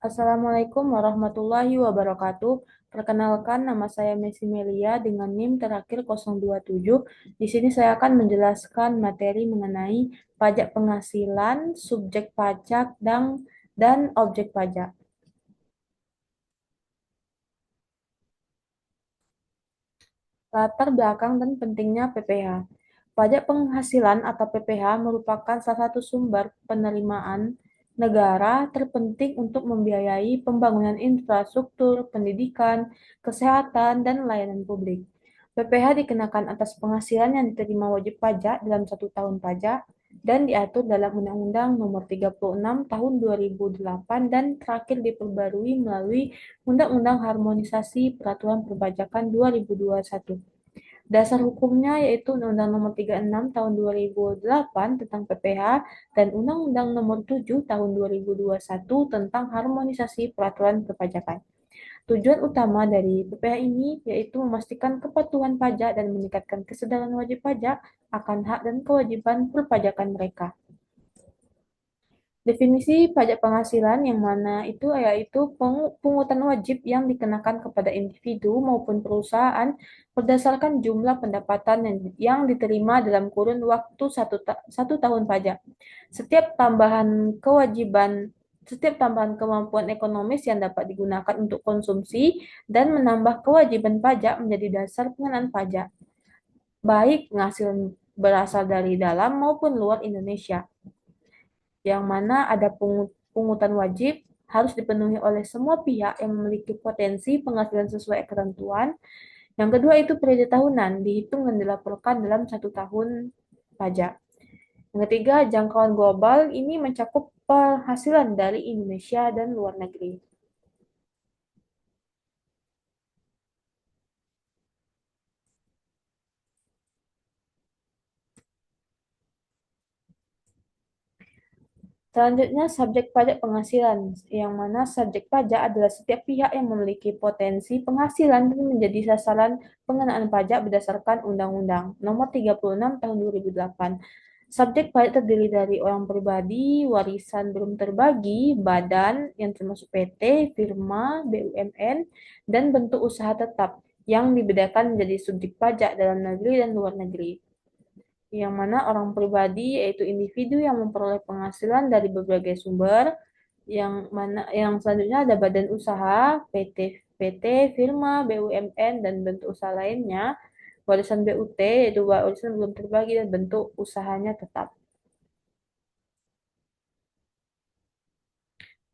Assalamualaikum warahmatullahi wabarakatuh. Perkenalkan, nama saya Messi Melia dengan NIM terakhir 027. Di sini saya akan menjelaskan materi mengenai pajak penghasilan, subjek pajak, dan objek pajak. Latar belakang dan pentingnya PPh. Pajak penghasilan atau PPh merupakan salah satu sumber penerimaan negara terpenting untuk membiayai pembangunan infrastruktur, pendidikan, kesehatan, dan layanan publik. PPh dikenakan atas penghasilan yang diterima wajib pajak dalam 1 tahun pajak dan diatur dalam Undang-Undang Nomor 36 Tahun 2008 dan terakhir diperbarui melalui Undang-Undang Harmonisasi Peraturan Perpajakan 2021. Dasar hukumnya yaitu Undang-Undang Nomor 36 Tahun 2008 tentang PPh dan Undang-Undang Nomor 7 Tahun 2021 tentang Harmonisasi Peraturan Perpajakan. Tujuan utama dari PPh ini yaitu memastikan kepatuhan pajak dan meningkatkan kesadaran wajib pajak akan hak dan kewajiban perpajakan mereka. Definisi pajak penghasilan yang mana itu yaitu pungutan wajib yang dikenakan kepada individu maupun perusahaan berdasarkan jumlah pendapatan yang diterima dalam kurun waktu 1 tahun pajak. Setiap tambahan kewajiban setiap tambahan kemampuan ekonomis yang dapat digunakan untuk konsumsi dan menambah kewajiban pajak menjadi dasar pengenaan pajak, baik penghasilan berasal dari dalam maupun luar Indonesia, yang mana ada pungutan wajib harus dipenuhi oleh semua pihak yang memiliki potensi penghasilan sesuai ketentuan. Yang kedua itu periode tahunan, dihitung dan dilaporkan dalam 1 tahun pajak. Yang ketiga, jangkauan global ini mencakup penghasilan dari Indonesia dan luar negeri. Selanjutnya, subjek pajak penghasilan, yang mana subjek pajak adalah setiap pihak yang memiliki potensi penghasilan dan menjadi sasaran pengenaan pajak berdasarkan Undang-Undang Nomor 36 Tahun 2008. Subjek pajak terdiri dari orang pribadi, warisan belum terbagi, badan yang termasuk PT, firma, BUMN, dan bentuk usaha tetap yang dibedakan menjadi subjek pajak dalam negeri dan luar negeri, yang mana orang pribadi yaitu individu yang memperoleh penghasilan dari berbagai sumber, yang selanjutnya ada badan usaha, PT, firma, BUMN, dan bentuk usaha lainnya, warisan BUT yaitu warisan belum terbagi dan bentuk usahanya tetap.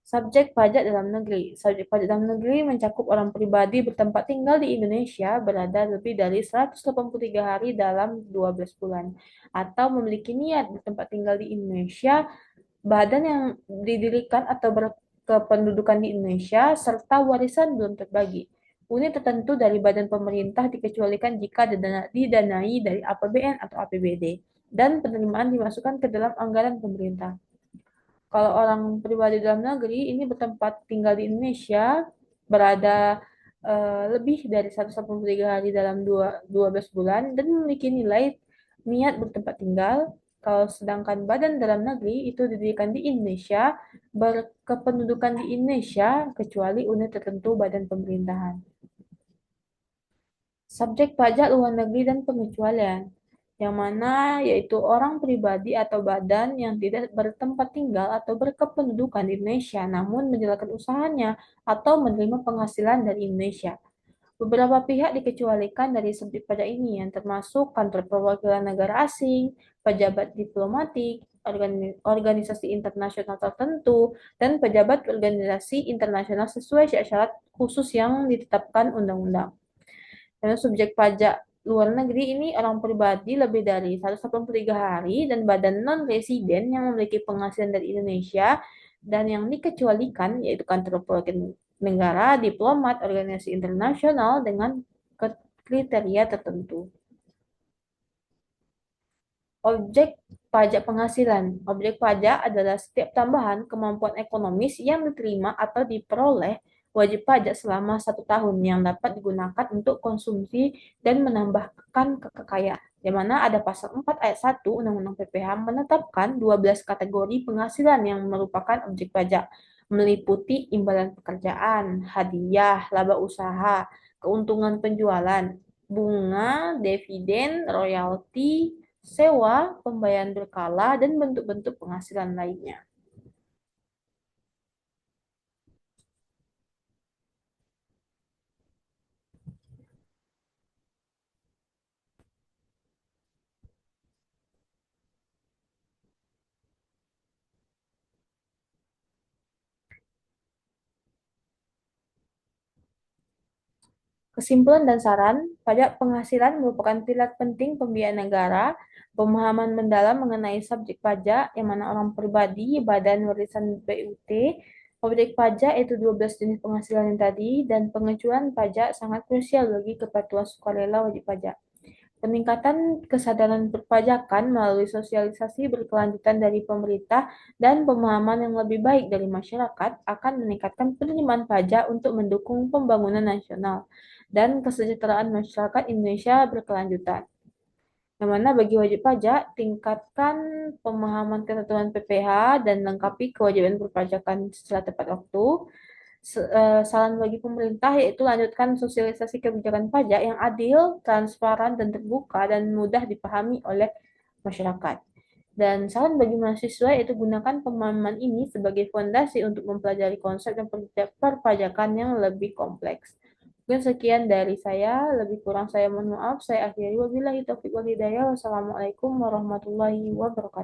Subjek pajak dalam negeri. Subjek pajak dalam negeri mencakup orang pribadi bertempat tinggal di Indonesia berada lebih dari 183 hari dalam 12 bulan atau memiliki niat bertempat tinggal di Indonesia, badan yang didirikan atau berkependudukan di Indonesia, serta warisan belum terbagi. Unit tertentu dari badan pemerintah dikecualikan jika didanai dari APBN atau APBD dan penerimaan dimasukkan ke dalam anggaran pemerintah. Kalau orang pribadi dalam negeri ini bertempat tinggal di Indonesia, berada lebih dari 183 hari dalam 12 bulan dan memiliki nilai niat bertempat tinggal. Kalau sedangkan badan dalam negeri itu didirikan di Indonesia, berkependudukan di Indonesia, kecuali unit tertentu badan pemerintahan. Subjek pajak luar negeri dan pengecualian, yang mana yaitu orang pribadi atau badan yang tidak bertempat tinggal atau berkependudukan di Indonesia namun menjalankan usahanya atau menerima penghasilan dari Indonesia. Beberapa pihak dikecualikan dari subjek pajak ini yang termasuk kantor perwakilan negara asing, pejabat diplomatik, organisasi internasional tertentu, dan pejabat organisasi internasional sesuai syarat khusus yang ditetapkan undang-undang. Karena subjek pajak luar negeri ini orang pribadi lebih dari 183 hari dan badan non-residen yang memiliki penghasilan dari Indonesia dan yang dikecualikan yaitu kantor perwakilan negara, diplomat, organisasi internasional dengan kriteria tertentu. Objek pajak penghasilan. Objek pajak adalah setiap tambahan kemampuan ekonomis yang diterima atau diperoleh wajib pajak selama 1 tahun yang dapat digunakan untuk konsumsi dan menambahkan kekayaan. Di mana ada pasal 4 ayat 1 Undang-Undang PPh menetapkan 12 kategori penghasilan yang merupakan objek pajak. meliputi imbalan pekerjaan, hadiah, laba usaha, keuntungan penjualan, bunga, dividen, royalti, sewa, pembayaran berkala, dan bentuk-bentuk penghasilan lainnya. Kesimpulan dan saran, pajak penghasilan merupakan pilar penting pembiayaan negara. Pemahaman mendalam mengenai subjek pajak, yang mana orang pribadi, badan warisan BUT, objek pajak yaitu 12 jenis penghasilan yang tadi, dan pengecualian pajak sangat krusial bagi kepatuhan sukarela wajib pajak. Peningkatan kesadaran perpajakan melalui sosialisasi berkelanjutan dari pemerintah dan pemahaman yang lebih baik dari masyarakat akan meningkatkan penerimaan pajak untuk mendukung pembangunan nasional dan kesejahteraan masyarakat Indonesia berkelanjutan. Yang mana bagi wajib pajak, tingkatkan pemahaman ketentuan PPh dan lengkapi kewajiban perpajakan secara tepat waktu. Saran bagi pemerintah yaitu lanjutkan sosialisasi kebijakan pajak yang adil, transparan, dan terbuka dan mudah dipahami oleh masyarakat. Dan saran bagi mahasiswa yaitu gunakan pemahaman ini sebagai fondasi untuk mempelajari konsep dan perpajakan yang lebih kompleks. Mungkin sekian dari saya, lebih kurang saya mohon maaf. Saya akhiri wabillahi taufiq wal hidayah. Wassalamualaikum warahmatullahi wabarakatuh.